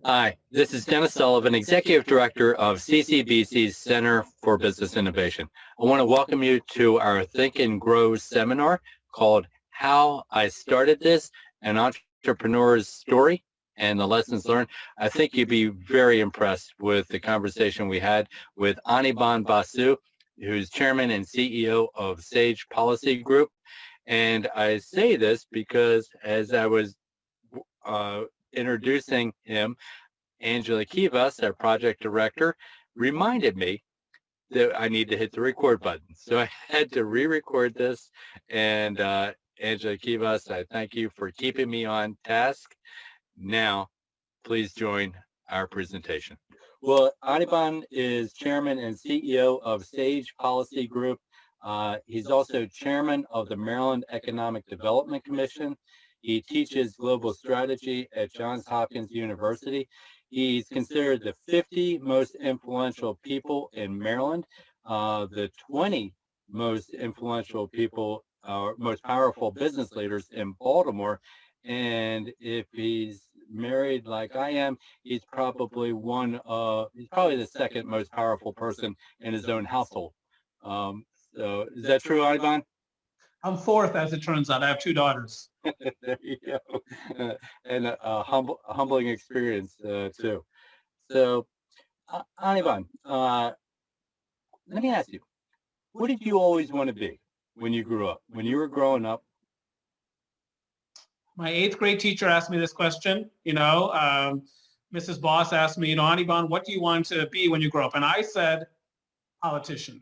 Hi, this is Dennis Sullivan, Executive Director of CCBC's Center for Business Innovation. I want to welcome you to our Think and Grow seminar called How I Started This, an Entrepreneur's Story and the Lessons Learned. I think you'd be very impressed with the conversation we had with Anirban Basu, who's Chairman and CEO of Sage Policy Group. And I say this because as I was introducing him, Angela Kivas, our project director, reminded me that I need to hit the record button. So I had to re-record this. And Angela Kivas, I thank you for keeping me on task. Now, please join our presentation. Well, Anirban is chairman and CEO of Sage Policy Group. He's also chairman of the Maryland Economic Development Commission. He teaches global strategy at Johns Hopkins University. He's considered the 50 most influential people in Maryland, the 20 most influential people, most powerful business leaders in Baltimore. And if he's married like I am, he's probably the second most powerful person in his own household. So is that true, Ivan? I'm fourth, as it turns out. I have two daughters. There you go. And a humbling experience, too. So, Anirban, let me ask you, what did you always want to be when you grew up? When you were growing up? My eighth grade teacher asked me this question, Mrs. Boss asked me, Anirban, what do you want to be when you grow up? And I said, politician.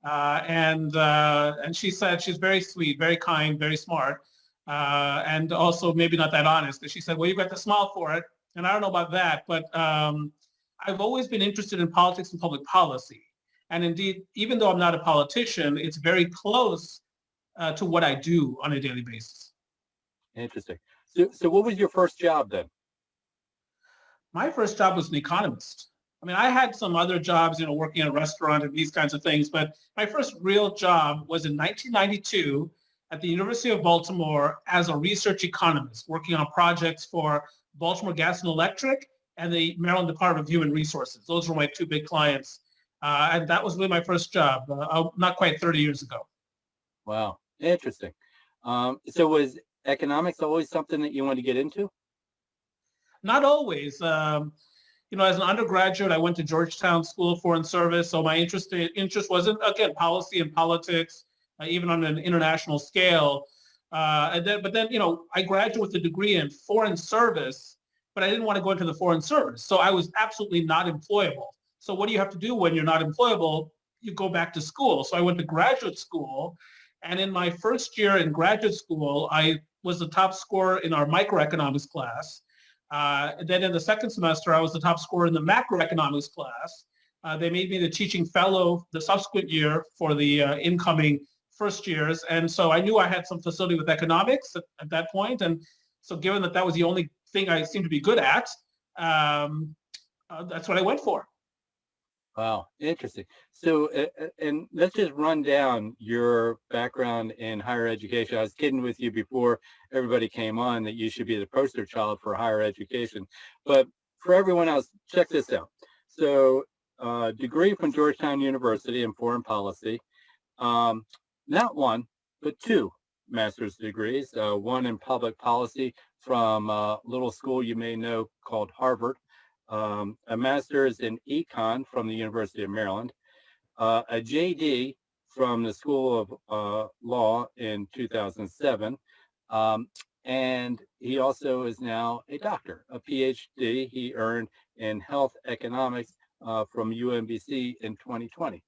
And she said, she's very sweet, very kind, very smart, and also maybe not that honest. Because she said, well, you got to smile for it. And I don't know about that, but I've always been interested in politics and public policy. And indeed, even though I'm not a politician, it's very close to what I do on a daily basis. Interesting. So what was your first job then? My first job was an economist. I mean, I had some other jobs, working in a restaurant and these kinds of things, but my first real job was in 1992 at the University of Baltimore as a research economist, working on projects for Baltimore Gas and Electric and the Maryland Department of Human Resources. Those were my two big clients. And that was really my first job, not quite 30 years ago. Wow, interesting. So was economics always something that you wanted to get into? Not always. As an undergraduate, I went to Georgetown School of Foreign Service, so my interest was in, again, policy and politics, even on an international scale. But then, I graduated with a degree in foreign service, but I didn't want to go into the foreign service, so I was absolutely not employable. So what do you have to do when you're not employable? You go back to school. So I went to graduate school, and in my first year in graduate school, I was the top scorer in our microeconomics class. Then in the second semester, I was the top scorer in the macroeconomics class. They made me the teaching fellow the subsequent year for the incoming first years. And so I knew I had some facility with economics at that point. And so given that was the only thing I seemed to be good at, that's what I went for. Wow, interesting. So, and let's just run down your background in higher education. I was kidding with you before everybody came on that you should be the poster child for higher education. But for everyone else, check this out. So, degree from Georgetown University in foreign policy, not one, but two master's degrees, one in public policy from a little school you may know called Harvard. A master's in econ from the University of Maryland, a JD from the School of Law in 2007, and he also is now a doctor, a Ph.D. he earned in health economics from UMBC in 2020.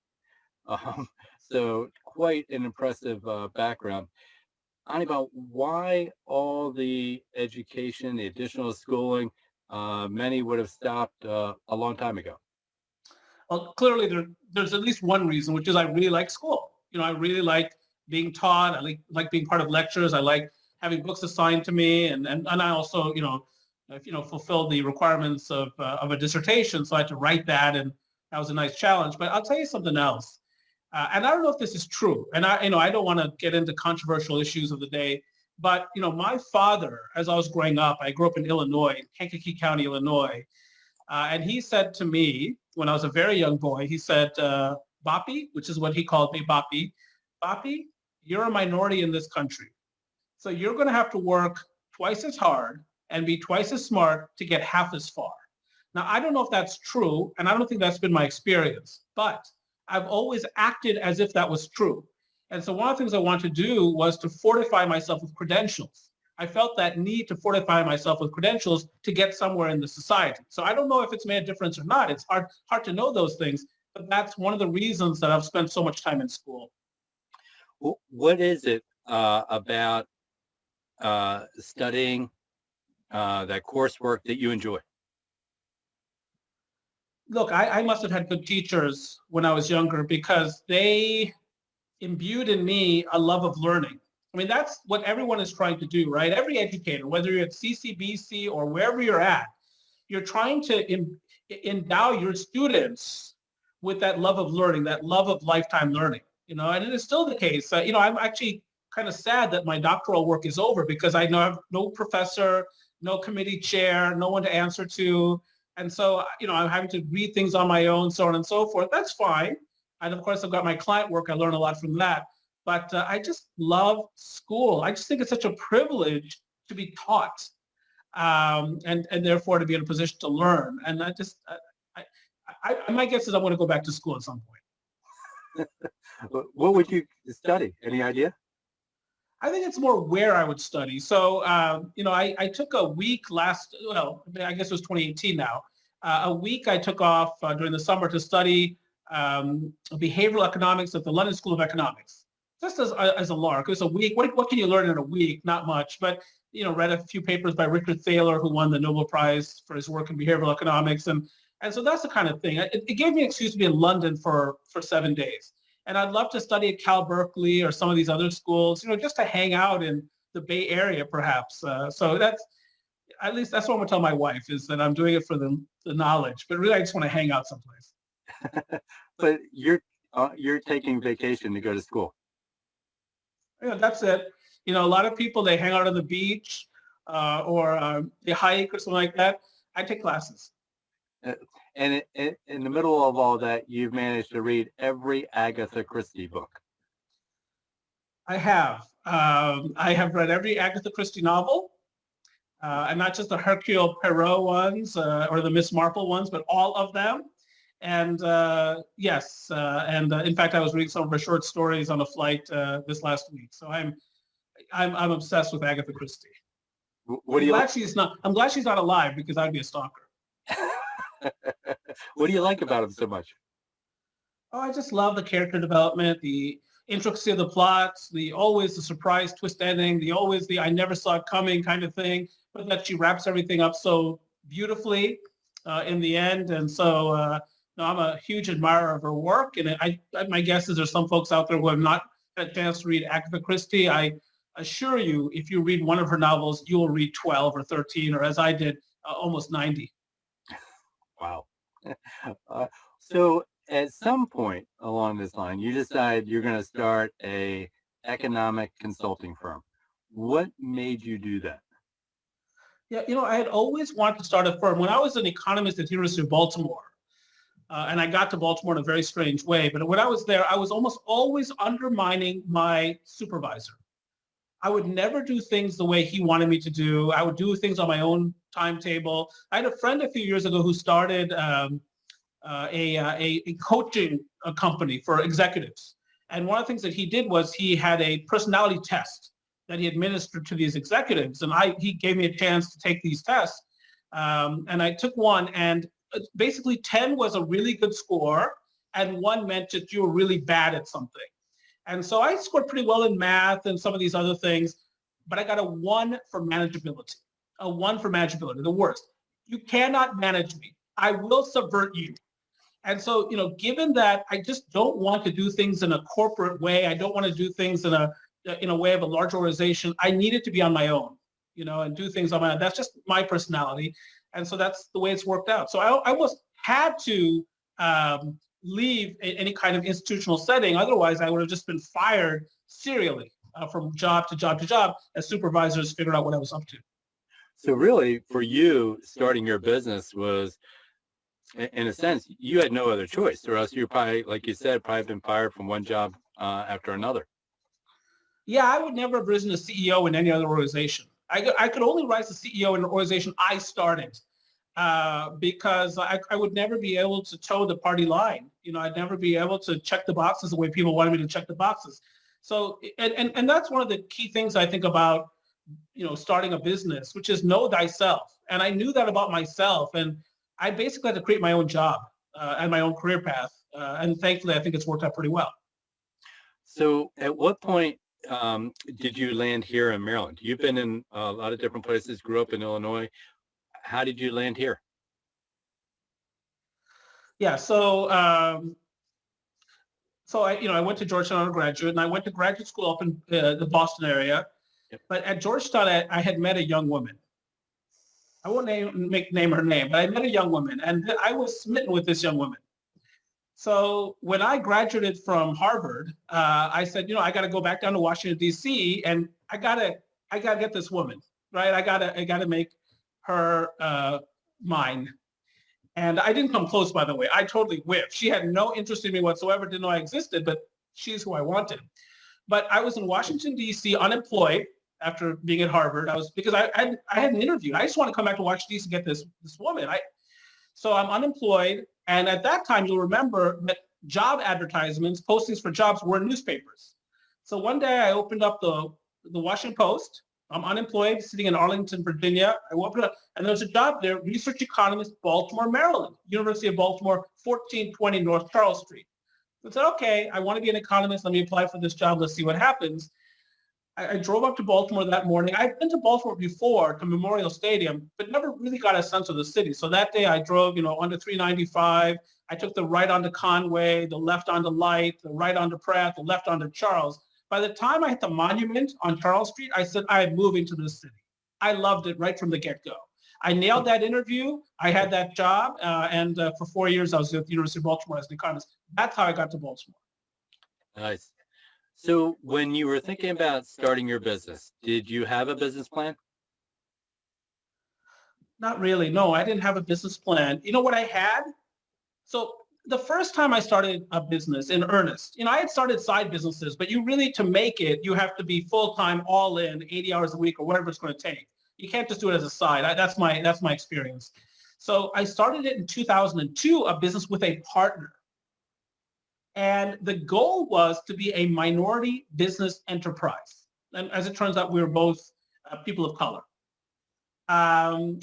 So quite an impressive background. Anirban, why all the education, the additional schooling? Many would have stopped a long time ago. Well, clearly there's at least one reason, which is I really like school. I really like being taught. I like being part of lectures. I like having books assigned to me, and I also fulfilled the requirements of a dissertation, so I had to write that, and that was a nice challenge. But I'll tell you something else, and I don't know if this is true, and I don't want to get into controversial issues of the day, But, my father, as I was growing up, I grew up in Illinois, Kankakee County, Illinois. And he said to me when I was a very young boy, he said, Boppy, which is what he called me, Boppy, you're a minority in this country. So you're going to have to work twice as hard and be twice as smart to get half as far. Now, I don't know if that's true, and I don't think that's been my experience, but I've always acted as if that was true. And so one of the things I wanted to do was to fortify myself with credentials. I felt that need to fortify myself with credentials to get somewhere in the society. So I don't know if it's made a difference or not. It's hard to know those things, but that's one of the reasons that I've spent so much time in school. What is it about studying that coursework that you enjoy? Look, I must have had good teachers when I was younger because they imbued in me a love of learning. I mean, that's what everyone is trying to do, right? Every educator, whether you're at CCBC or wherever you're at, you're trying to endow your students with that love of learning, that love of lifetime learning, and it is still the case. I'm actually kind of sad that my doctoral work is over because I have no professor, no committee chair, no one to answer to. And so, I'm having to read things on my own, so on and so forth. That's fine. And of course, I've got my client work. I learn a lot from that. But I just love school. I just think it's such a privilege to be taught and therefore to be in a position to learn. And my guess is I'm going to go back to school at some point. What would you study? Any idea? I think it's more where I would study. So, I took a week I guess it was 2018 now. A week I took off during the summer to study behavioral economics at the London School of Economics. Just as a lark. It was a week. What can you learn in a week? Not much. But, read a few papers by Richard Thaler, who won the Nobel Prize for his work in behavioral economics. And so that's the kind of thing. It gave me an excuse to be in London for 7 days. And I'd love to study at Cal Berkeley or some of these other schools, just to hang out in the Bay Area, perhaps. So that's what I'm going to tell my wife, is that I'm doing it for the knowledge. But really, I just want to hang out someplace. But you're taking vacation to go to school. That's it. A lot of people, they hang out on the beach or they hike or something like that. I take classes. And in the middle of all that, you've managed to read every Agatha Christie book. I have. I have read every Agatha Christie novel, and not just the Hercule Poirot ones or the Miss Marple ones, but all of them. And yes, in fact, I was reading some of her short stories on a flight this last week. So I'm obsessed with Agatha Christie. What do you like? I'm glad she's not alive because I'd be a stalker. What do you like about him so much? Oh, I just love the character development, the intricacy of the plots, always the surprise twist ending, the I never saw it coming kind of thing, but that she wraps everything up so beautifully in the end. And so I'm a huge admirer of her work. And my guess is there's some folks out there who have not had a chance to read Agatha Christie. I assure you, if you read one of her novels, you will read 12 or 13, or as I did, almost 90. Wow. So at some point along this line, you decide you're going to start a economic consulting firm. What made you do that? Yeah, I had always wanted to start a firm. When I was an economist at the University of Baltimore, and I got to Baltimore in a very strange way, but when I was there, I was almost always undermining my supervisor. I would never do things the way he wanted me to do. I would do things on my own timetable. I had a friend a few years ago who started a coaching company for executives. And one of the things that he did was he had a personality test that he administered to these executives. And he gave me a chance to take these tests. And I took one, and basically 10 was a really good score, and 1 meant that you were really bad at something. And so I scored pretty well in math and some of these other things, but I got a 1 for manageability. A 1 for manageability, the worst. You cannot manage me. I will subvert you. And so, given that I just don't want to do things in a corporate way, I don't want to do things in a way of a large organization, I needed to be on my own, and do things on my own. That's just my personality. And so that's the way it's worked out. So I almost had to leave any kind of institutional setting. Otherwise, I would have just been fired serially. from job to job to job as supervisors figured out what I was up to. So really, for you, starting your business was, in a sense, you had no other choice, or else you probably, like you said, probably been fired from one job after another. Yeah, I would never have risen to CEO in any other organization. I could only rise to CEO in an organization I started because I would never be able to toe the party line. I'd never be able to check the boxes the way people wanted me to check the boxes. So, and that's one of the key things I think about, starting a business, which is know thyself. And I knew that about myself. And I basically had to create my own job and my own career path. And thankfully, I think it's worked out pretty well. So at what point did you land here in Maryland? You've been in a lot of different places, grew up in Illinois. How did you land here? Yeah. So I went to Georgetown undergraduate, and I went to graduate school up in the Boston area. Yep. But at Georgetown, I had met a young woman. I won't name her name, but I met a young woman, and I was smitten with this young woman. So when I graduated from Harvard, I said, I got to go back down to Washington D.C. and I gotta get this woman, right? I gotta make her mine. And I didn't come close, by the way. I totally whiffed. She had no interest in me whatsoever. Didn't know I existed, but she's who I wanted. But I was in Washington D.C. unemployed after being at Harvard. Because I hadn't interviewed. I just want to come back to Washington D.C. to get this woman. So I'm unemployed. And at that time, you'll remember that job advertisements, postings for jobs were in newspapers. So one day I opened up the Washington Post. I'm unemployed, sitting in Arlington, Virginia. I opened it up, and there's a job there, research economist, Baltimore, Maryland, University of Baltimore, 1420 North Charles Street. So I said, okay, I want to be an economist. Let me apply for this job. Let's see what happens. I drove up to Baltimore that morning. I'd been to Baltimore before, to Memorial Stadium, but never really got a sense of the city. So that day I drove, onto 395. I took the right onto Conway, the left onto Light, the right onto Pratt, the left onto Charles. By the time I hit the monument on Charles Street, I said, I'm moving to this city. I loved it right from the get-go. I nailed that interview. I had that job. And for 4 years, I was at the University of Baltimore as an economist. That's how I got to Baltimore. Nice. So when you were thinking about starting your business, did you have a business plan? Not really. No, I didn't have a business plan. You know what I had? So the first time I started a business in earnest, I had started side businesses, but you really, to make it, you have to be full-time, all in, 80 hours a week or whatever it's going to take. You can't just do it as a side. That's my experience. So I started it in 2002, a business with a partner. And the goal was to be a minority business enterprise. And as it turns out, we were both people of color. I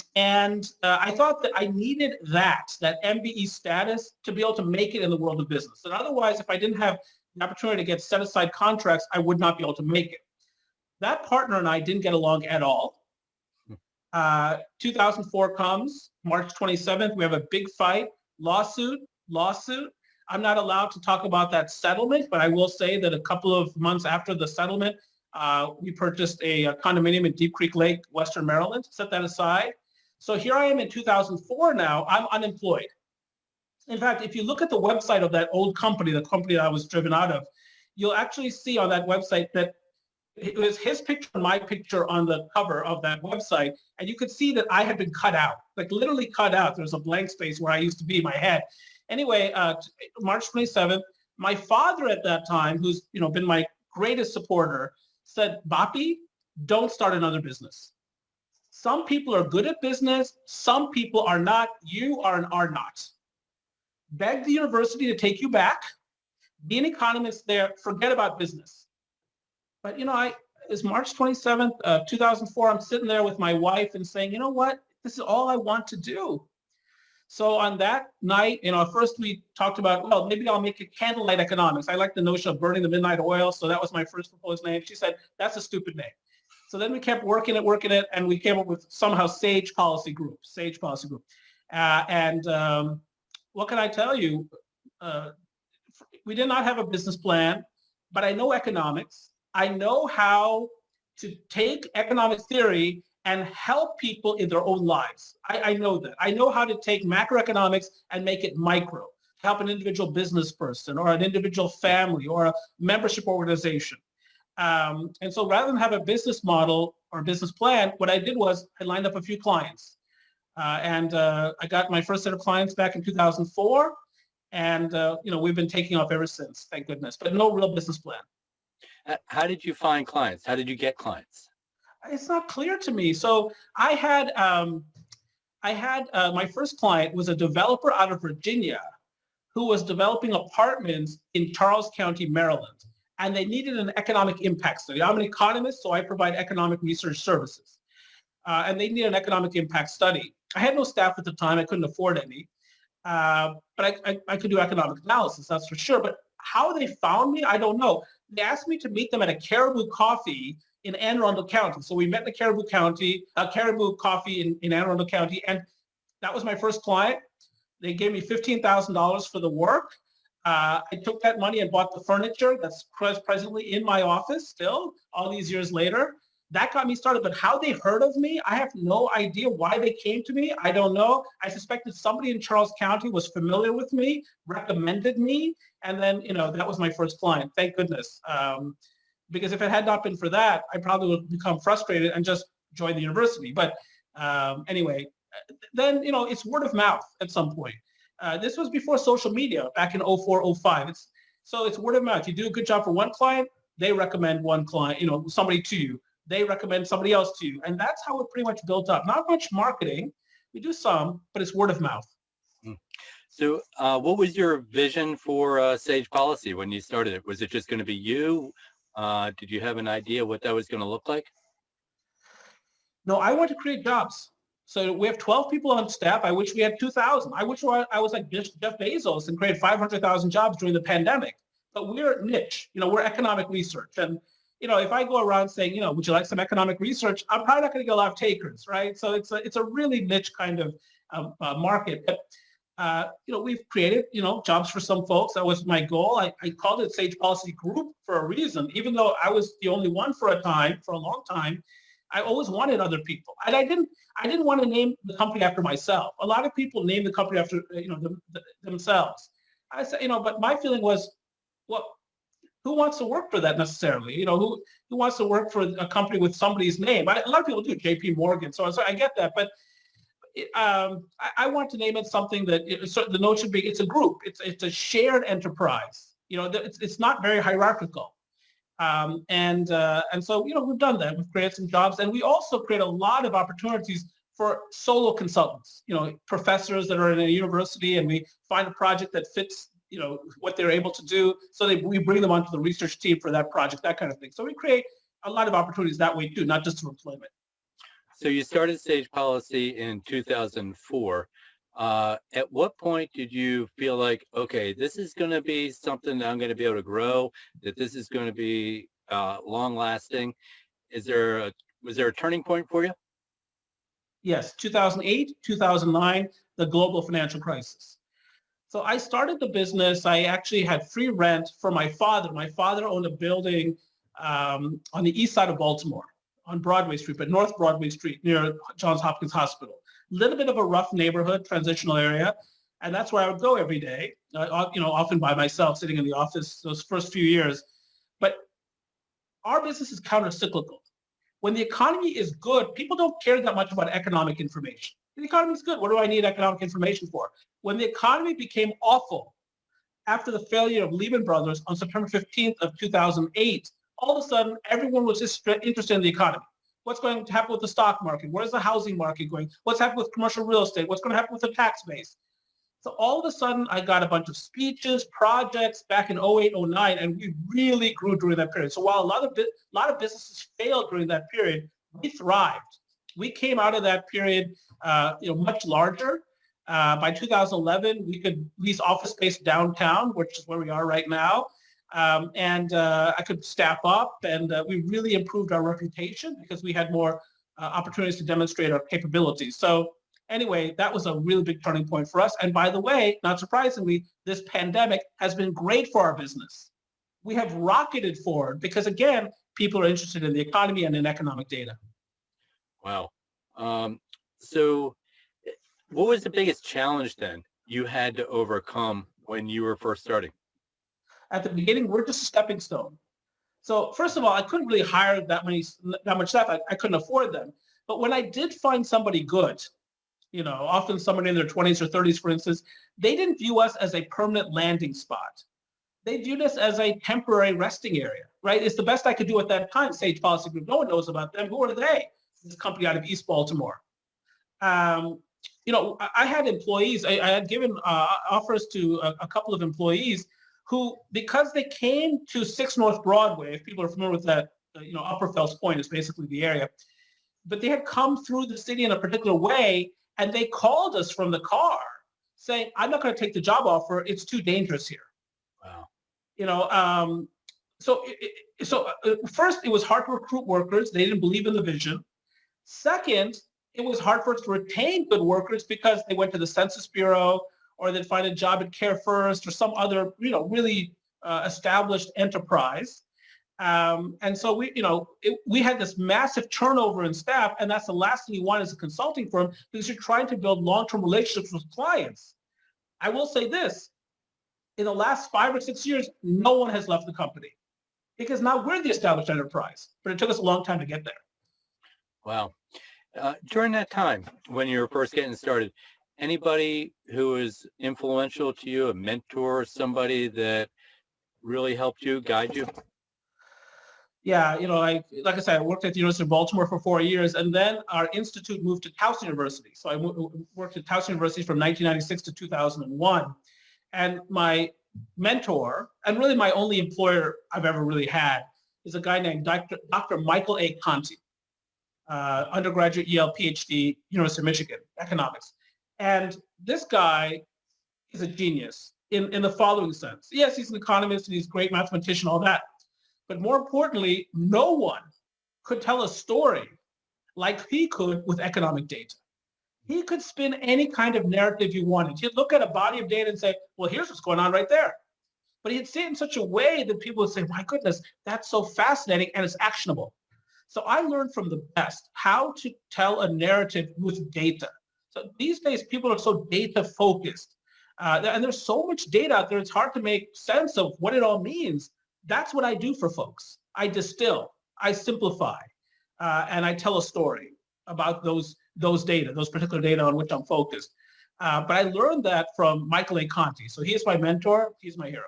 thought that I needed that MBE status to be able to make it in the world of business. And otherwise, if I didn't have the opportunity to get set-aside contracts, I would not be able to make it. That partner and I didn't get along at all. 2004 comes, March 27th, we have a big fight, lawsuit. I'm not allowed to talk about that settlement, but I will say that a couple of months after the settlement, we purchased a condominium in Deep Creek Lake, Western Maryland, set that aside. So here I am in 2004 now, I'm unemployed. In fact, if you look at the website of that old company, the company that I was driven out of, you'll actually see on that website that it was his picture and my picture on the cover of that website. And you could see that I had been cut out, like literally cut out. There's a blank space where I used to be in my head. Anyway, March 27th, my father at that time, who's been my greatest supporter, said, Bapi, don't start another business. Some people are good at business. Some people are not. You are not. Beg the university to take you back. Be an economist there. Forget about business. But, it's March 27th, 2004. I'm sitting there with my wife and saying, you know what? This is all I want to do. So on that night, first we talked about, well, maybe I'll make it candlelight economics. I like the notion of burning the midnight oil. So that was my first proposed name. She said, that's a stupid name. So then we kept working it, and we came up with somehow Sage Policy Group. What can I tell you? We did not have a business plan, but I know economics. I know how to take economic theory and help people in their own lives. I know that. I know how to take macroeconomics and make it micro, help an individual business person or an individual family or a membership organization. And so rather than have a business model or a business plan, what I did was I lined up a few clients. And I got my first set of clients back in 2004. And, we've been taking off ever since, thank goodness, but no real business plan. How did you find clients? How did you get clients? It's not clear to me. So I had my first client was a developer out of Virginia who was developing apartments in Charles County, Maryland. And they needed an economic impact study. I'm an economist, so I provide economic research services. And they needed an economic impact study. I had no staff at the time. I couldn't afford any. But I could do economic analysis, that's for sure. But how they found me, I don't know. They asked me to meet them at a Caribou Coffee in Anne Arundel County. So we met in the Caribou Coffee in Anne Arundel County, and that was my first client. They gave me $15,000 for the work. I took that money and bought the furniture that's presently in my office still, all these years later. That got me started, but how they heard of me, I have no idea why they came to me. I don't know. I suspected somebody in Charles County was familiar with me, recommended me, and then, that was my first client. Thank goodness. Because if it had not been for that, I probably would become frustrated and just join the university. But anyway, then, it's word of mouth at some point. This was before social media, back in 04, 05. So it's word of mouth. You do a good job for one client, they recommend one client, somebody to you. They recommend somebody else to you. And that's how it pretty much built up. Not much marketing. We do some, but it's word of mouth. So what was your vision for Sage Policy when you started it? Was it just going to be you? Did you have an idea what that was going to look like? No, I want to create jobs. So we have 12 people on staff. I wish we had 2,000. I wish I was like Jeff Bezos and created 500,000 jobs during the pandemic. But we're niche. We're economic research. And if I go around saying, would you like some economic research? I'm probably not going to get a lot of takers, right? So it's a really niche kind of market. But, we've created, jobs for some folks. That was my goal. I called it Sage Policy Group for a reason. Even though I was the only one for a long time, I always wanted other people. And I didn't want to name the company after myself. A lot of people name the company after, themselves. I said, but my feeling was, well, who wants to work for that necessarily? Who wants to work for a company with somebody's name? A lot of people do, J.P. Morgan. So I get that, but I want to name it something that the note should be. It's a group. It's a shared enterprise. It's not very hierarchical, and so we've done that. We've created some jobs, and we also create a lot of opportunities for solo consultants. Professors that are in a university, and we find a project that fits what they're able to do. So we bring them onto the research team for that project, that kind of thing. So we create a lot of opportunities that way too, not just through employment. So you started Sage Policy in 2004. At what point did you feel like, okay, this is going to be something that I'm going to be able to grow, that this is going to be long lasting? Was there a turning point for you? Yes, 2008, 2009, the global financial crisis. So I started the business. I actually had free rent for my father. My father owned a building on the east side of Baltimore, on Broadway Street, but North Broadway Street near Johns Hopkins Hospital. A little bit of a rough neighborhood, transitional area, and that's where I would go every day. Often by myself, sitting in the office those first few years. But our business is counter-cyclical. When the economy is good, people don't care that much about economic information. The economy is good. What do I need economic information for? When the economy became awful after the failure of Lehman Brothers on September 15th of 2008, all of a sudden, everyone was just interested in the economy. What's going to happen with the stock market? Where's the housing market going? What's happening with commercial real estate? What's going to happen with the tax base? So all of a sudden, I got a bunch of speeches, projects back in 08, 09, and we really grew during that period. So while a lot of businesses failed during that period, we thrived. We came out of that period, much larger. By 2011, we could lease office space downtown, which is where we are right now. And I could staff up, and we really improved our reputation because we had more opportunities to demonstrate our capabilities. So anyway, that was a really big turning point for us. And by the way, not surprisingly, this pandemic has been great for our business. We have rocketed forward because, again, people are interested in the economy and in economic data. Wow. So what was the biggest challenge then you had to overcome when you were first starting? At the beginning, we're just a stepping stone. So first of all, I couldn't really hire that much staff. I couldn't afford them. But when I did find somebody good, often somebody in their 20s or 30s, for instance, they didn't view us as a permanent landing spot. They viewed us as a temporary resting area, right? It's the best I could do at that time. Sage Policy Group, no one knows about them. Who are they? This company out of East Baltimore. I had employees. I had given offers to a couple of employees who, because they came to 6 North Broadway, if people are familiar with that, Upper Fells Point is basically the area, but they had come through the city in a particular way, and they called us from the car saying, I'm not going to take the job offer. It's too dangerous here. Wow. First, it was hard to recruit workers. They didn't believe in the vision. Second, it was hard for us to retain good workers because they went to the Census Bureau or they'd find a job at Care First or some other, really established enterprise. And so we had this massive turnover in staff, and that's the last thing you want as a consulting firm because you're trying to build long-term relationships with clients. I will say this, in the last 5 or 6 years, no one has left the company because now we're the established enterprise, but it took us a long time to get there. Wow. During that time, when you were first getting started, anybody who was influential to you, a mentor, somebody that really helped you, guide you? Yeah, like I said, I worked at the University of Baltimore for 4 years, and then our institute moved to Towson University. So I worked at Towson University from 1996 to 2001. And my mentor, and really my only employer I've ever really had, is a guy named Dr. Michael A. Conti, undergraduate Yale, Ph.D., University of Michigan, economics. And this guy is a genius in the following sense. Yes, he's an economist and he's a great mathematician, all that. But more importantly, no one could tell a story like he could with economic data. He could spin any kind of narrative you wanted. He'd look at a body of data and say, well, here's what's going on right there. But he'd say it in such a way that people would say, my goodness, that's so fascinating and it's actionable. So I learned from the best how to tell a narrative with data. So these days, people are so data focused. And there's so much data out there, it's hard to make sense of what it all means. That's what I do for folks. I distill, I simplify, and I tell a story about those data, those particular data on which I'm focused. But I learned that from Michael A. Conti. So he is my mentor. He's my hero.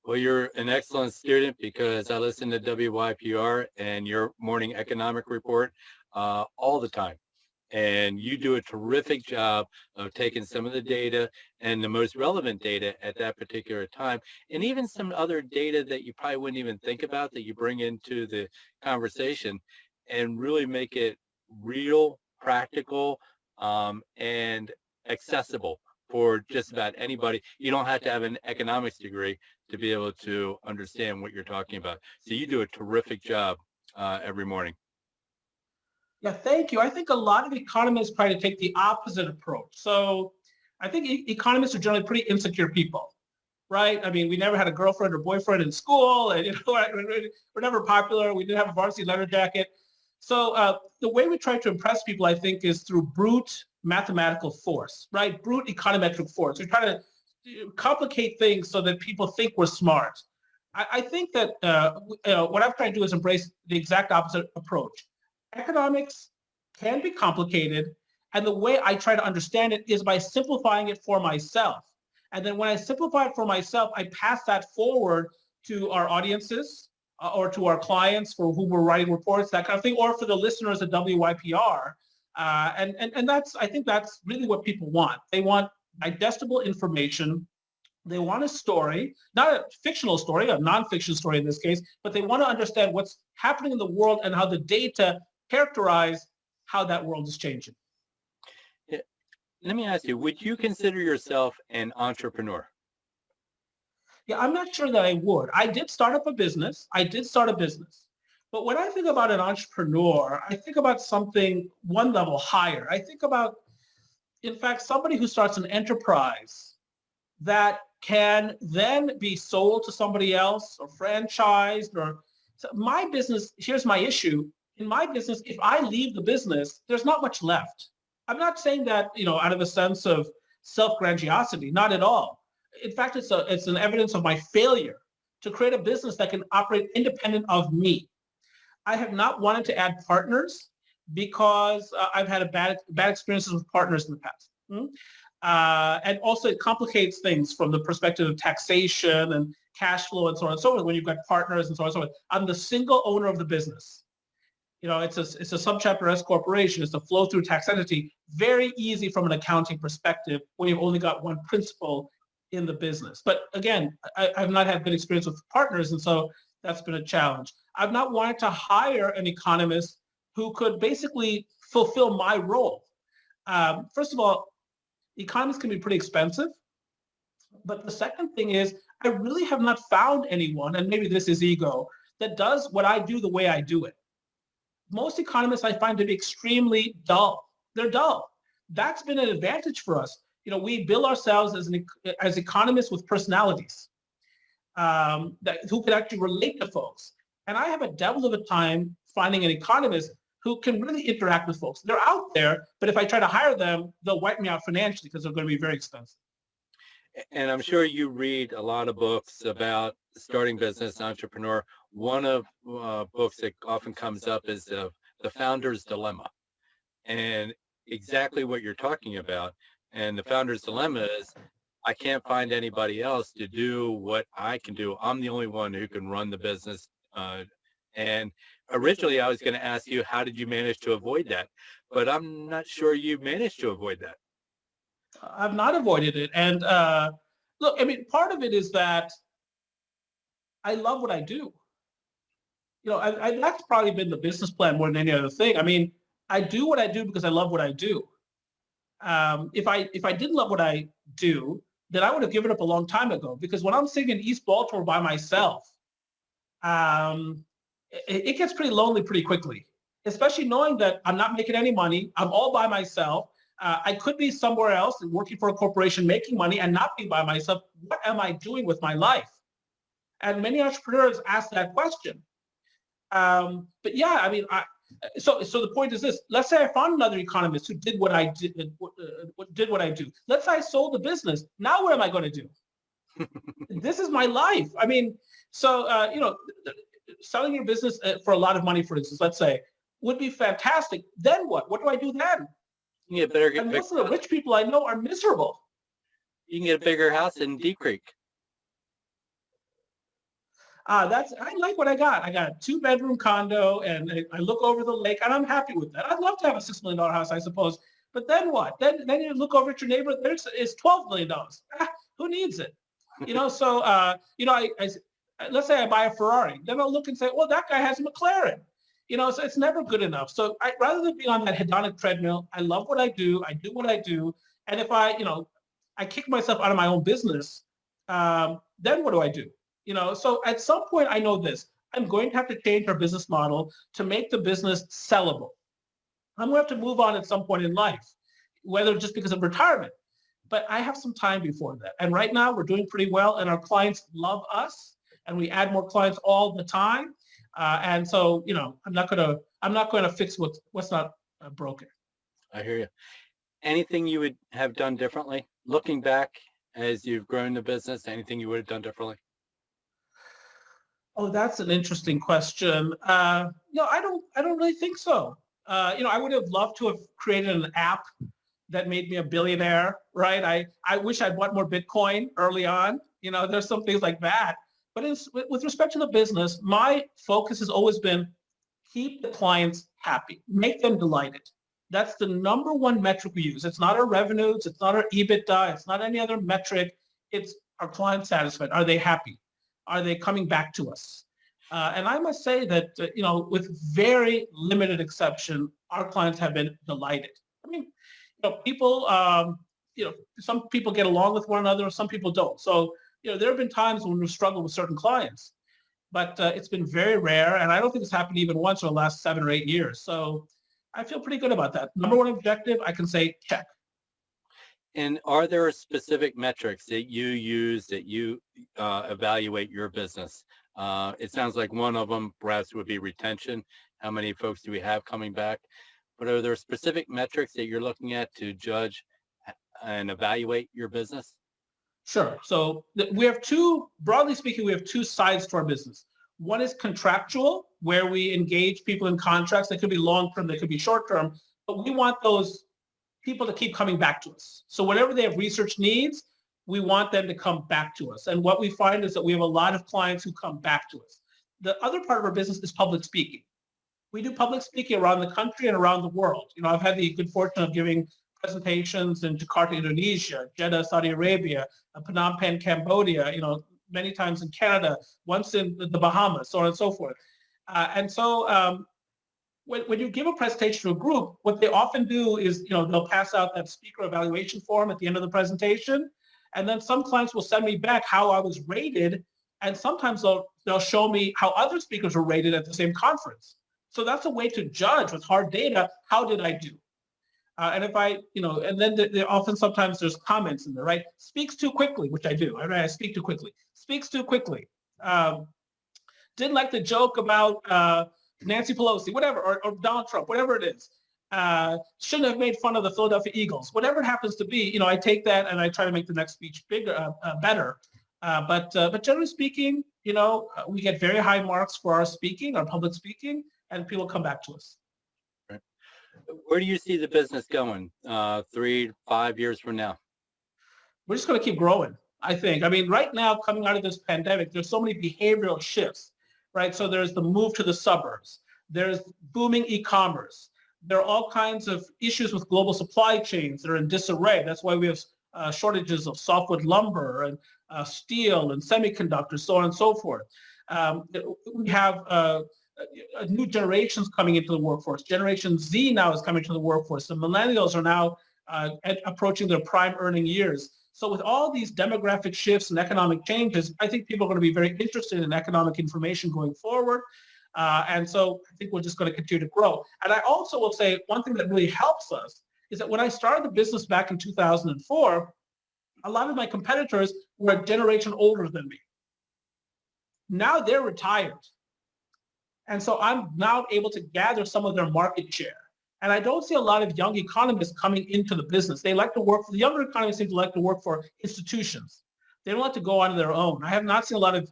Well, you're an excellent student because I listen to WYPR and your morning economic report all the time. And you do a terrific job of taking some of the data and the most relevant data at that particular time, and even some other data that you probably wouldn't even think about that you bring into the conversation and really make it real, practical, and accessible for just about anybody. You don't have to have an economics degree to be able to understand what you're talking about. So you do a terrific job every morning. Yeah, thank you. I think a lot of economists try to take the opposite approach. So I think economists are generally pretty insecure people, right? I mean, we never had a girlfriend or boyfriend in school, and we're never popular. We didn't have a varsity letter jacket. So the way we try to impress people, I think, is through brute mathematical force, right? Brute econometric force. We try to complicate things so that people think we're smart. I think that what I've tried to do is embrace the exact opposite approach. Economics can be complicated, and the way I try to understand it is by simplifying it for myself. And then when I simplify it for myself, I pass that forward to our audiences or to our clients for whom we're writing reports, that kind of thing, or for the listeners at WYPR. And I think that's really what people want. They want digestible information. They want a story, not a fictional story, a non-fiction story in this case, but they want to understand what's happening in the world and how the data characterize how that world is changing. Let me ask you, would you consider yourself an entrepreneur? Yeah, I'm not sure that I would. I did start up a business. But when I think about an entrepreneur, I think about something one level higher. I think about, in fact, somebody who starts an enterprise that can then be sold to somebody else or franchised. So my business, here's my issue. In my business, if I leave the business, there's not much left. I'm not saying that, out of a sense of self-grandiosity, not at all. In fact, it's an evidence of my failure to create a business that can operate independent of me. I have not wanted to add partners because I've had bad experiences with partners in the past. And also it complicates things from the perspective of taxation and cash flow and so on and so forth when you've got partners and so on and so forth. I'm the single owner of the business. It's a subchapter S corporation. It's a flow-through tax entity. Very easy from an accounting perspective when you've only got one principal in the business. But again, I've not had good experience with partners, and so that's been a challenge. I've not wanted to hire an economist who could basically fulfill my role. First of all, economists can be pretty expensive. But the second thing is, I really have not found anyone, and maybe this is ego, that does what I do the way I do it. Most economists I find to be extremely dull. They're dull. That's been an advantage for us. We bill ourselves as economists with personalities who can actually relate to folks. And I have a devil of a time finding an economist who can really interact with folks. They're out there, but if I try to hire them, they'll wipe me out financially because they're going to be very expensive. And I'm sure you read a lot of books about starting business, entrepreneur. One of books that often comes up is the Founder's Dilemma, and exactly what you're talking about. And the Founder's Dilemma is, I can't find anybody else to do what I can do. I'm the only one who can run the business. And originally I was going to ask you, how did you manage to avoid that? But I'm not sure you managed to avoid that. I've not avoided it. And look, part of it is that I love what I do. That's probably been the business plan more than any other thing. I do what I do because I love what I do. If I didn't love what I do, then I would have given up a long time ago. Because when I'm sitting in East Baltimore by myself, it gets pretty lonely pretty quickly, especially knowing that I'm not making any money. I'm all by myself. I could be somewhere else working for a corporation making money and not be by myself. What am I doing with my life? And many entrepreneurs ask that question. But yeah, so the point is this. Let's say I found another economist who did what I did what I do. Let's say I sold the business. Now what am I going to do? This is my life. Selling your business for a lot of money, for instance, let's say, would be fantastic. Then what? What do I do then? You get better. And most of the rich people I know are miserable. You can get a bigger house in Deep Creek. I like what I got. I got a 2-bedroom condo, and I look over the lake, and I'm happy with that. I'd love to have a $6 million house, I suppose. But then what? Then you look over at your neighbor. It's $12 million. Who needs it? Let's say I buy a Ferrari. Then I'll look and say, well, that guy has a McLaren. So it's never good enough. So rather than being on that hedonic treadmill, I love what I do. I do what I do. And if I kick myself out of my own business, then what do I do? So at some point I know this. I'm going to have to change our business model to make the business sellable. I'm going to have to move on at some point in life, whether just because of retirement. But I have some time before that. And right now we're doing pretty well, and our clients love us, and we add more clients all the time. And so, I'm not going to fix what's not broken. I hear you. Anything you would have done differently, looking back as you've grown the business? Anything you would have done differently? Oh, that's an interesting question. I don't really think so. I would have loved to have created an app that made me a billionaire, right? I wish I'd bought more Bitcoin early on. There's some things like that. But with respect to the business, my focus has always been keep the clients happy, make them delighted. That's the number one metric we use. It's not our revenues, it's not our EBITDA, it's not any other metric. It's our clients satisfied. Are they happy? Are they coming back to us? And I must say that, with very limited exception, our clients have been delighted. People, some people get along with one another, some people don't. So, there have been times when we've struggled with certain clients, but it's been very rare. And I don't think it's happened even once in the last 7 or 8 years. So I feel pretty good about that. Number one objective, I can say check. And are there specific metrics that you use that you evaluate your business? It sounds like one of them perhaps would be retention. How many folks do we have coming back? But are there specific metrics that you're looking at to judge and evaluate your business? Sure. So we have broadly speaking, we have two sides to our business. One is contractual, where we engage people in contracts. They could be long-term, they could be short-term, but we want those people to keep coming back to us. So whenever they have research needs, we want them to come back to us. And what we find is that we have a lot of clients who come back to us. The other part of our business is public speaking. We do public speaking around the country and around the world. I've had the good fortune of giving presentations in Jakarta, Indonesia, Jeddah, Saudi Arabia, Phnom Penh, Cambodia, many times in Canada, once in the Bahamas, so on and so forth. When you give a presentation to a group, what they often do is, they'll pass out that speaker evaluation form at the end of the presentation. And then some clients will send me back how I was rated. And sometimes they'll show me how other speakers were rated at the same conference. So that's a way to judge with hard data, how did I do? And if and then often sometimes there's comments in there, right? Speaks too quickly, which I do. I speak too quickly. Speaks too quickly. Didn't like the joke about Nancy Pelosi, whatever, or Donald Trump, whatever it is. Shouldn't have made fun of the Philadelphia Eagles. Whatever it happens to be, I take that and I try to make the next speech better. But generally speaking, we get very high marks for our speaking, our public speaking, and people come back to us. Right. Where do you see the business going 3 to 5 years from now? We're just going to keep growing, I think. I mean, right now, coming out of this pandemic, there's so many behavioral shifts, right? So there's the move to the suburbs. There's booming e-commerce. There are all kinds of issues with global supply chains that are in disarray. That's why we have shortages of softwood lumber and steel and semiconductors, so on and so forth. We have new generations coming into the workforce. Generation Z now is coming to the workforce. The millennials are now approaching their prime earning years. So with all these demographic shifts and economic changes, I think people are going to be very interested in economic information going forward. And so I think we're just going to continue to grow. And I also will say one thing that really helps us is that when I started the business back in 2004, a lot of my competitors were a generation older than me. Now they're retired. And so I'm now able to gather some of their market share. And I don't see a lot of young economists coming into the business. They like to work for, the younger economists seem to like to work for institutions. They don't like to go on their own. I have not seen a lot of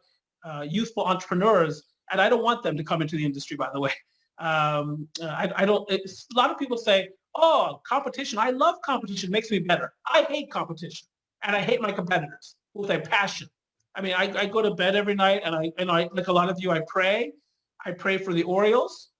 youthful entrepreneurs, and I don't want them to come into the industry, by the way. A lot of people say, oh, competition, I love competition, it makes me better. I hate competition, and I hate my competitors with a passion. I mean, I go to bed every night, and I like a lot of you, I pray. I pray for the Orioles.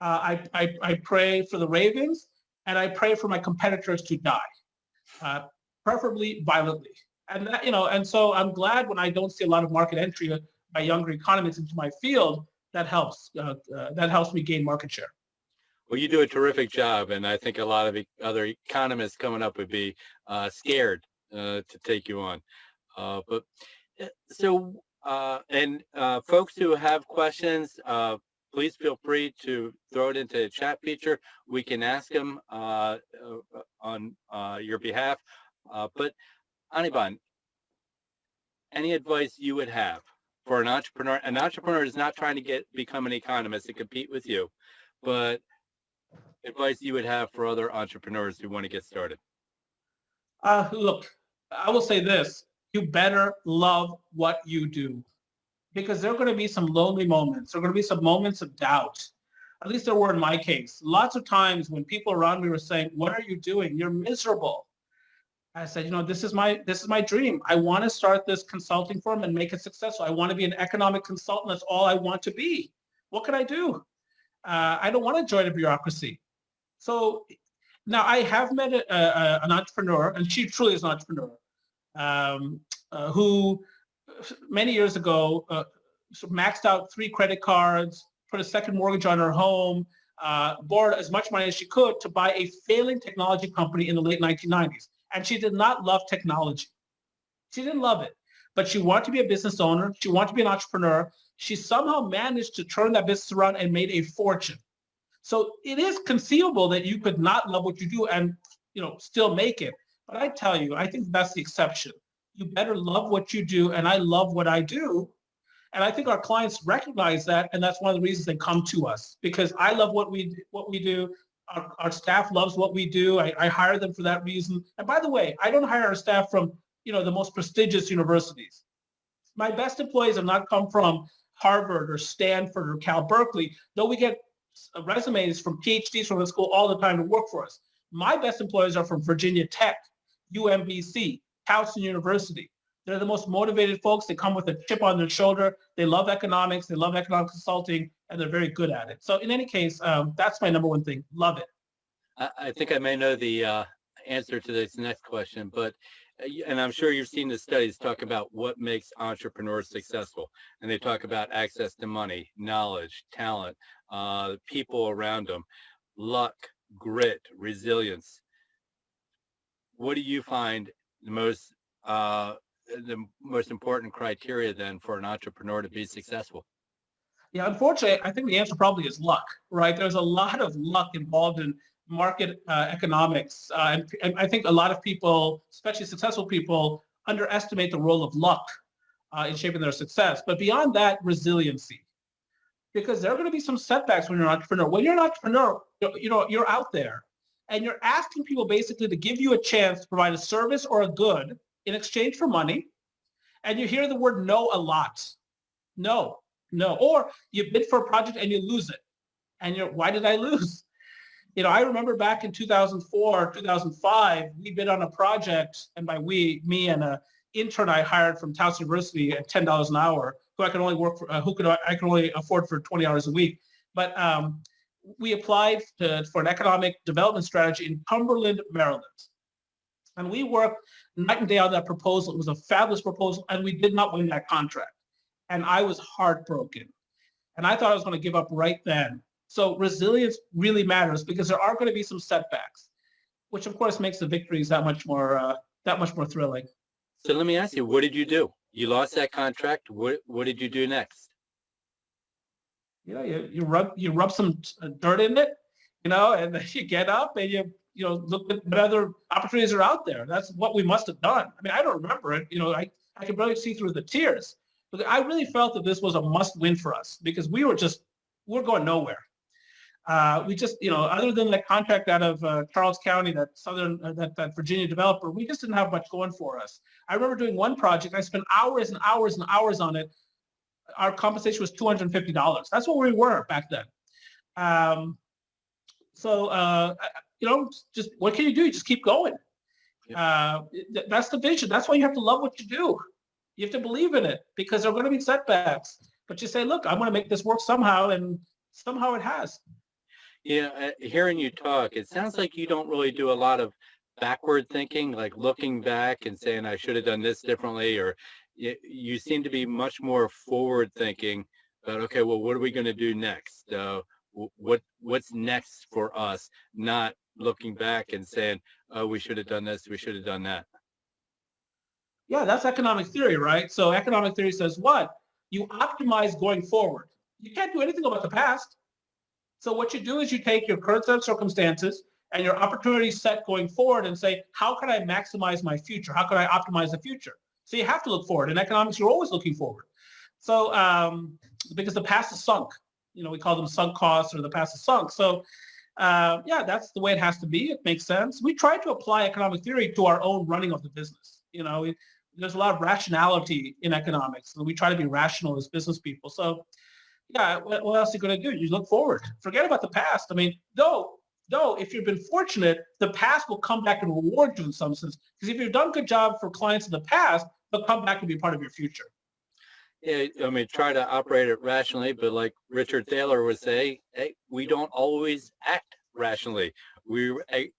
I pray for the Ravens, and I pray for my competitors to die, preferably violently. And that, and so I'm glad when I don't see a lot of market entry by younger economists into my field. That helps. That helps me gain market share. Well, you do a terrific job, and I think a lot of other economists coming up would be scared to take you on. Folks who have questions, please feel free to throw it into the chat feature. We can ask them on your behalf. But Anirban, any advice you would have for an entrepreneur? An entrepreneur is not trying to become an economist to compete with you, but advice you would have for other entrepreneurs who want to get started? Look, I will say this. You better love what you do, because there are going to be some lonely moments. There are going to be some moments of doubt. At least there were in my case. Lots of times when people around me were saying, what are you doing? You're miserable. I said, this is my dream. I want to start this consulting firm and make it successful. I want to be an economic consultant. That's all I want to be. What can I do? I don't want to join a bureaucracy. So now I have met an entrepreneur, and she truly is an entrepreneur, who many years ago maxed out 3 credit cards, put a second mortgage on her home, borrowed as much money as she could to buy a failing technology company in the late 1990s. And she did not love technology. She didn't love it, but she wanted to be a business owner. She wanted to be an entrepreneur. She somehow managed to turn that business around and made a fortune. So it is conceivable that you could not love what you do and still make it. But I tell you, I think that's the exception. You better love what you do, and I love what I do. And I think our clients recognize that, and that's one of the reasons they come to us, because I love what we do. Our staff loves what we do. I hire them for that reason. And by the way, I don't hire our staff from the most prestigious universities. My best employees have not come from Harvard or Stanford or Cal Berkeley, though we get resumes from Ph.D.s from the school all the time to work for us. My best employees are from Virginia Tech, UMBC, Towson University. They're the most motivated folks. They come with a chip on their shoulder. They love economics. They love economic consulting, and they're very good at it. So in any case, that's my number one thing. Love it. I think I may know the answer to this next question, but and I'm sure you've seen the studies talk about what makes entrepreneurs successful, and they talk about access to money, knowledge, talent, people around them, luck, grit, resilience. What do you find the most important criteria then for an entrepreneur to be successful? Yeah, unfortunately, I think the answer probably is luck, right? There's a lot of luck involved in market economics. And I think a lot of people, especially successful people, underestimate the role of luck in shaping their success. But beyond that, resiliency. Because there are going to be some setbacks when you're an entrepreneur. When you're an entrepreneur, you're out there and you're asking people basically to give you a chance to provide a service or a good in exchange for money. And you hear the word no a lot. No, no. Or you bid for a project and you lose it. And why did I lose? I remember back in 2004, 2005, we bid on a project, and by we, me and an intern I hired from Towson University at $10 an hour, who I could only work for, I could only afford for 20 hours a week. But we applied for an economic development strategy in Cumberland, Maryland. And we worked night and day on that proposal. It was a fabulous proposal, and we did not win that contract. And I was heartbroken. And I thought I was going to give up right then. So resilience really matters because there are going to be some setbacks, which of course makes the victories that much more thrilling. So let me ask you, what did you do? You lost that contract. What did you do next? You rub some dirt in it, and then you get up and you look at what other opportunities are out there. That's what we must have done. I mean, I don't remember it. I could barely see through the tears, but I really felt that this was a must win for us because we're going nowhere. We just, other than the contract out of Charles County, that Virginia developer, we just didn't have much going for us. I remember doing one project. I spent hours and hours and hours on it. Our compensation was $250. That's what we were back then. Just what can you do? You just keep going. That's the vision. That's why you have to love what you do. You have to believe in it because there are going to be setbacks. But you say, look, I'm going to make this work somehow, and somehow it has. Hearing you talk, it sounds like you don't really do a lot of backward thinking, like looking back and saying, I should have done this differently, or you seem to be much more forward thinking about, okay, well, what are we going to do next? What's next for us? Not looking back and saying, oh, we should have done this, we should have done that. Yeah, that's economic theory, right? So economic theory says what? You optimize going forward. You can't do anything about the past. So what you do is you take your current set of circumstances and your opportunity set going forward and say, how can I maximize my future? How can I optimize the future? So you have to look forward. In economics, you're always looking forward. So because the past is sunk, we call them sunk costs or the past is sunk. So that's the way it has to be. It makes sense. We try to apply economic theory to our own running of the business. There's a lot of rationality in economics, and we try to be rational as business people. So what else are you going to do? You look forward. Forget about the past. I mean, though, if you've been fortunate, the past will come back and reward you in some sense. Because if you've done a good job for clients in the past, they'll come back and be part of your future. Yeah, I mean, try to operate it rationally, but like Richard Thaler would say, hey, we don't always act rationally. A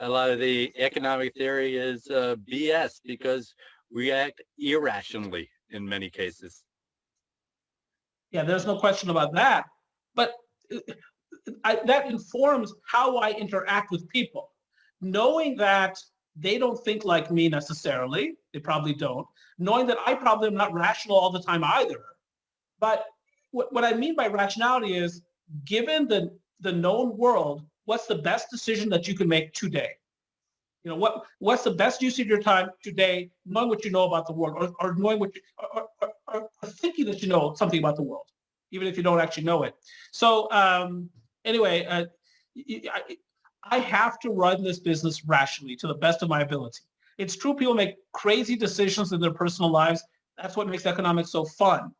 lot of the economic theory is BS because we act irrationally in many cases. Yeah, there's no question about that. But that informs how I interact with people. Knowing that they don't think like me necessarily, they probably don't. Knowing that I probably am not rational all the time either. But what I mean by rationality is, given the known world, what's the best decision that you can make today? What's the best use of your time today, knowing what you know about the world, or knowing what or thinking that you know something about the world, even if you don't actually know it. So anyway, I have to run this business rationally to the best of my ability. It's true people make crazy decisions in their personal lives. That's what makes economics so fun.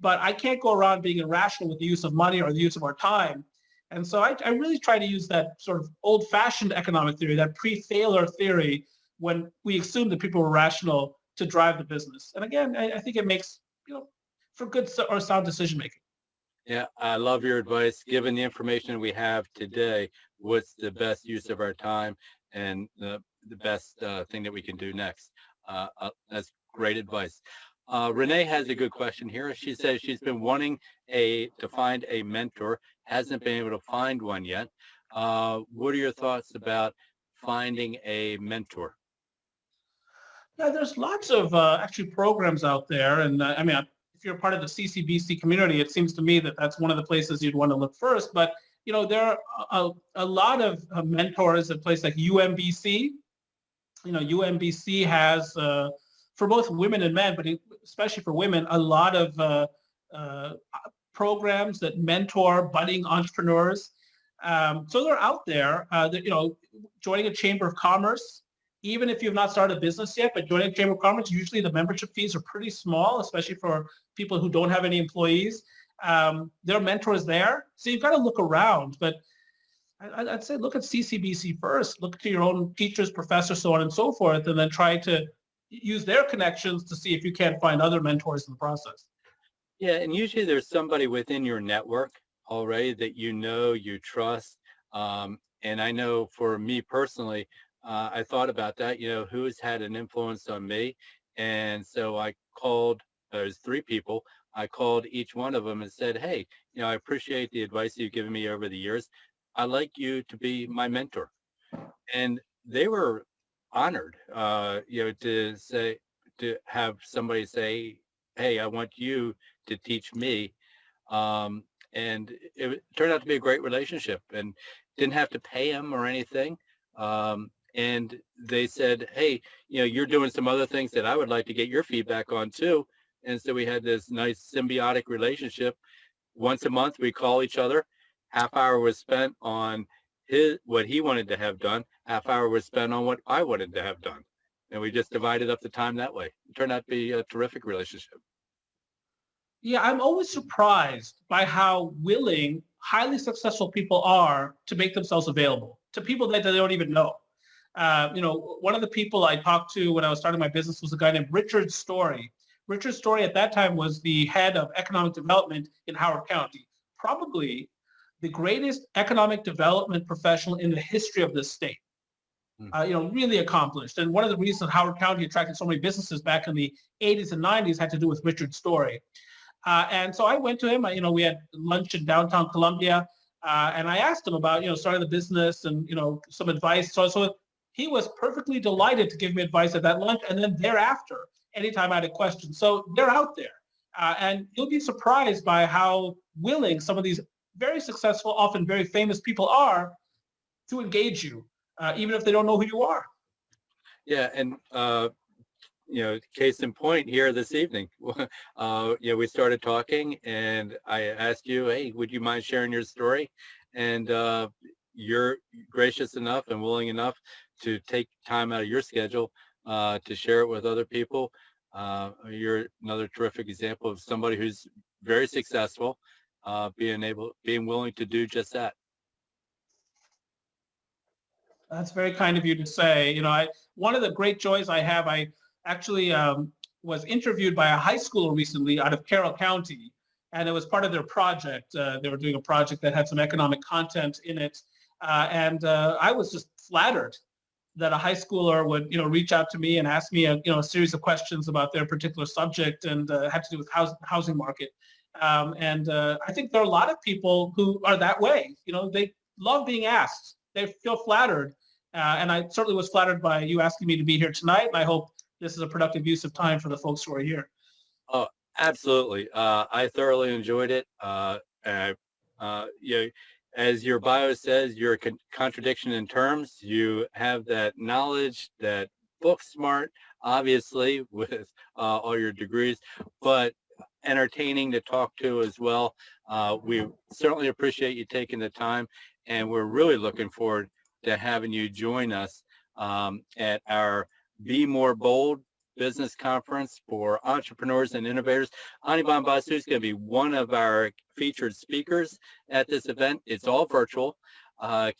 But I can't go around being irrational with the use of money or the use of our time. And so I really try to use that sort of old-fashioned economic theory, that pre-Thaler theory, when we assume that people were rational to drive the business. And again, I think it makes, for good or sound decision making. Yeah, I love your advice. Given the information we have today, what's the best use of our time and the best thing that we can do next? That's great advice. Renee has a good question here. She says she's been wanting to find a mentor, hasn't been able to find one yet. What are your thoughts about finding a mentor? Yeah, there's lots of actually programs out there, and I mean, if you're part of the CCBC community, it seems to me that that's one of the places you'd want to look first. But there are a lot of mentors at places like UMBC. UMBC has for both women and men, but especially for women, a lot of uh, programs that mentor budding entrepreneurs. So they're out there. Joining a chamber of commerce, even if you've not started a business yet, but joining a chamber of commerce, usually the membership fees are pretty small, especially for people who don't have any employees. There are mentors there, so you've got to look around. But I'd say look at CCBC first. Look to your own teachers, professors, so on and so forth, and then try to use their connections to see if you can't find other mentors in the process. Yeah, and usually there's somebody within your network already that you trust. And I know for me personally, I thought about that, who's had an influence on me. And so I called, there's three people. I called each one of them and said, hey, I appreciate the advice you've given me over the years. I'd like you to be my mentor. And they were honored, to have somebody say, hey, I want you to teach me. And it turned out to be a great relationship and didn't have to pay them or anything. And they said, hey, you're doing some other things that I would like to get your feedback on too. And so we had this nice symbiotic relationship. Once a month, we call each other. Half hour was spent on what he wanted to have done. Half hour was spent on what I wanted to have done. And we just divided up the time that way. It turned out to be a terrific relationship. Yeah, I'm always surprised by how willing highly successful people are to make themselves available to people that they don't even know. One of the people I talked to when I was starting my business was a guy named Richard Storey. Richard Storey at that time was the head of economic development in Howard County, probably the greatest economic development professional in the history of this state. Really accomplished. And one of the reasons Howard County attracted so many businesses back in the 80s and 90s had to do with Richard Storey. And so I went to him. We had lunch in downtown Columbia, and I asked him about starting the business and some advice. So he was perfectly delighted to give me advice at that lunch, and then thereafter, anytime I had a question. So they're out there, and you'll be surprised by how willing some of these very successful, often very famous people are to engage you, even if they don't know who you are. Yeah, and case in point here this evening, we started talking and I asked you, hey, would you mind sharing your story? And you're gracious enough and willing enough to take time out of your schedule to share it with other people. You're another terrific example of somebody who's very successful, being willing to do just that. That's very kind of you to say. One of the great joys I have, I actually was interviewed by a high schooler recently out of Carroll County, and it was part of their project. They were doing a project that had some economic content in it, and I was just flattered that a high schooler would, reach out to me and ask me a series of questions about their particular subject and had to do with housing market. And I think there are a lot of people who are that way. They love being asked. They feel flattered. And I certainly was flattered by you asking me to be here tonight. And I hope this is a productive use of time for the folks who are here. Oh, absolutely. I thoroughly enjoyed it. And as your bio says, you're a contradiction in terms. You have that knowledge, that book smart, obviously, with all your degrees, but entertaining to talk to as well. We certainly appreciate you taking the time, and we're really looking forward to having you join us at our Be More Bold Business Conference for entrepreneurs and innovators. Anirban Basu is going to be one of our featured speakers at this event. It's all virtual.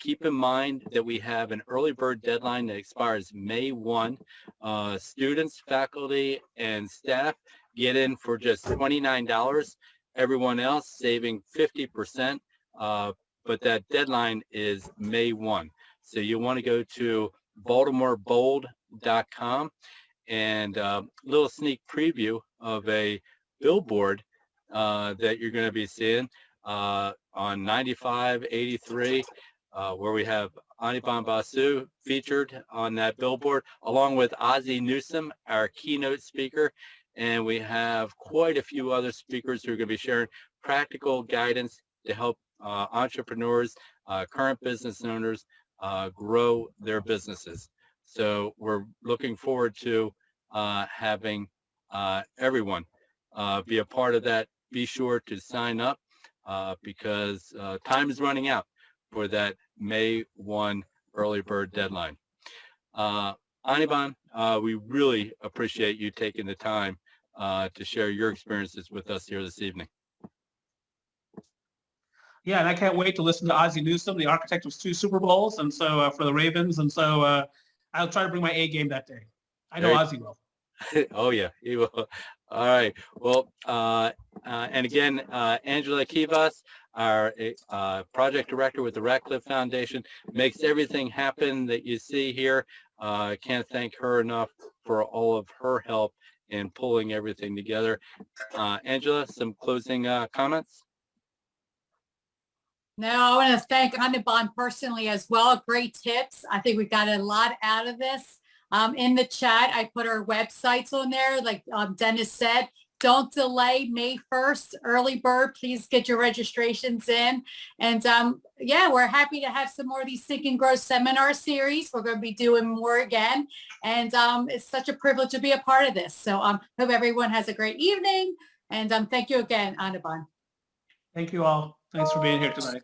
Keep in mind that we have an early bird deadline that expires May 1. Students, faculty, and staff get in for just $29. Everyone else saving 50%, but that deadline is May 1. So you want to go to baltimorebold.com, and a little sneak preview of a billboard that you're going to be seeing on 9583, where we have Anirban Basu featured on that billboard, along with Ozzie Newsome, our keynote speaker. And we have quite a few other speakers who are going to be sharing practical guidance to help entrepreneurs, current business owners grow their businesses. So we're looking forward to having everyone be a part of that. Be sure to sign up because time is running out for that May 1 early bird deadline. Anirban, we really appreciate you taking the time to share your experiences with us here this evening. Yeah, and I can't wait to listen to Ozzie Newsome, the architect of 2 Super Bowls, and so for the Ravens, and so I'll try to bring my A game that day. I know Ozzie will. Oh yeah, he will. All right. Well, and again, Angela Kivas, our project director with the Ratcliffe Foundation, makes everything happen that you see here. I can't thank her enough for all of her help in pulling everything together. Angela, some closing comments? No, I want to thank Anirban personally as well. Great tips. I think we got a lot out of this. In the chat, I put our websites on there. Like Dennis said, don't delay May 1st, early bird. Please get your registrations in. And yeah, we're happy to have some more of these Think and Grow seminar series. We're going to be doing more again. And it's such a privilege to be a part of this. So hope everyone has a great evening. And thank you again, Anirban. Thank you all. Thanks for being here tonight.